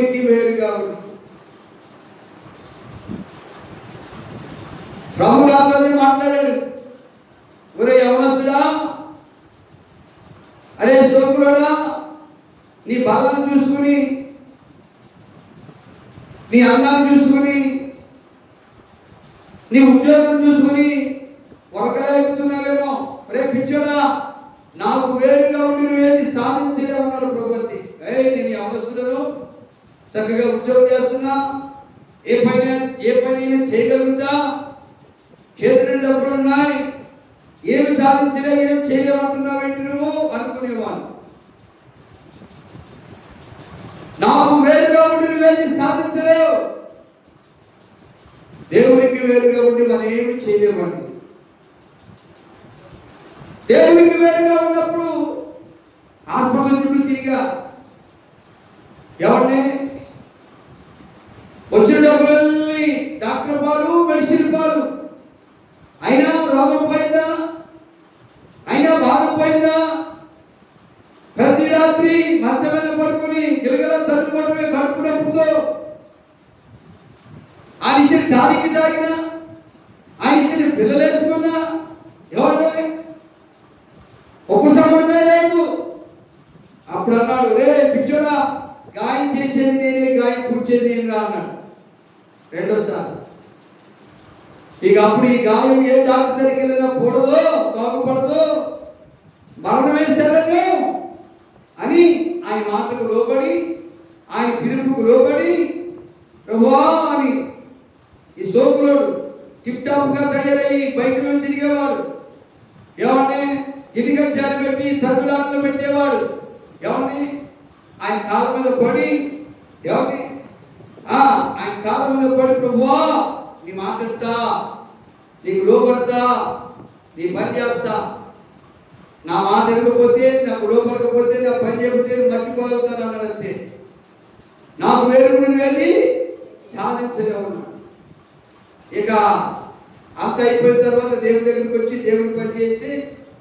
దేవునికి వేరుగా ఉండు. ప్రభు నాతోనే మాట్లాడాడు. ఒరే యవనస్తుడా, అరే సోకులోడా, నీ బలాన్ని చూసుకుని, నీ అందాన్ని చూసుకుని, నీ ఉద్యోగం చూసుకుని వరకలేకుతున్నావేమో. రే పిచ్చోడా, నాకు వేరుగా ఉండి నువ్వేది సాధించలేమన్నాడు ప్రభుత్వం. నేను యవనస్తుడను, చక్కగా ఉద్యోగం చేస్తున్నా, ఏ పనైనా చేయగలుగుతా, చేతులు డబ్బులు ఉన్నాయి, ఏమి సాధించలేవు, ఏం చేయలేమంటున్నావేంటి నువ్వు అనుకునేవాడు. నాకు వేరుగా ఉండి నువ్వేమి సాధించలేవు. దేవునికి వేరుగా ఉండి మనం ఏమి చేయలేమండి. దేవునికి వేరుగా ఉన్నప్పుడు హాస్పిటల్ చుట్టూ తిరిగా, ఎవరిని వచ్చిన డబ్బులన్నీ డాక్టర్ పాలు, మెడిసిన్ పాలు, అయినా రోగం పోయిందా, అయినా బాధ పోయిందా? ప్రతి రాత్రి మంచం మీద పడుకుని గిలగల తట్టుకోవడమే గడుపునప్పుతో ఆయన ఇచ్చిన టానిక్ తాగినా, ఆయన ఇచ్చిన పిల్లలేసుకున్నా, ఎవరి ఉపశమనమే లేదు. అప్పుడు అన్నాడు, రే పిచ్చోడా, గాయం చేసేది నేనే, గాయం కూర్చేది నేను రా అన్నాడు రెండోసారి. ఇక అప్పుడు ఈ గాయం ఏ డాక్టర్ దగ్గరికి వెళ్ళినా కూడదు, బాగుపడదు, మరణమే శరణ్యం అని ఆయన మాటకు లోబడి, ఆయన పిలుపుకు లోబడి ప్రభువా అని ఈ సోకులోడు టిప్ టాప్ గా తయారయ్యి బైక్ మీద తిరిగేవాడు. ఎవరిని గిరిగజ్జాలు పెట్టి తగ్గులాటలు పెట్టేవాడు. ఎవరిని ఆయన కాళ్ళ మీద పడి, ఎవరిని ఆయన కాళ్ళ మీద పడి ప్రభువా నీ మాట్లాడతా, నీకు లోపడతా, నీ పని చేస్తా, నా మాట వినకపోతే, నాకు లోపడకపోతే, నా పని చేయకపోతే మర్చిపోగలుగుతాను అన్నాడు. అంతే. నాకు వేరుకునేది సాధించలేము. ఇక అంత అయిపోయిన తర్వాత దేవుడి దగ్గరికి వచ్చి దేవుడి పని చేస్తే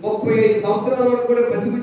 35 సంవత్సరాల వరకు కూడా బతికి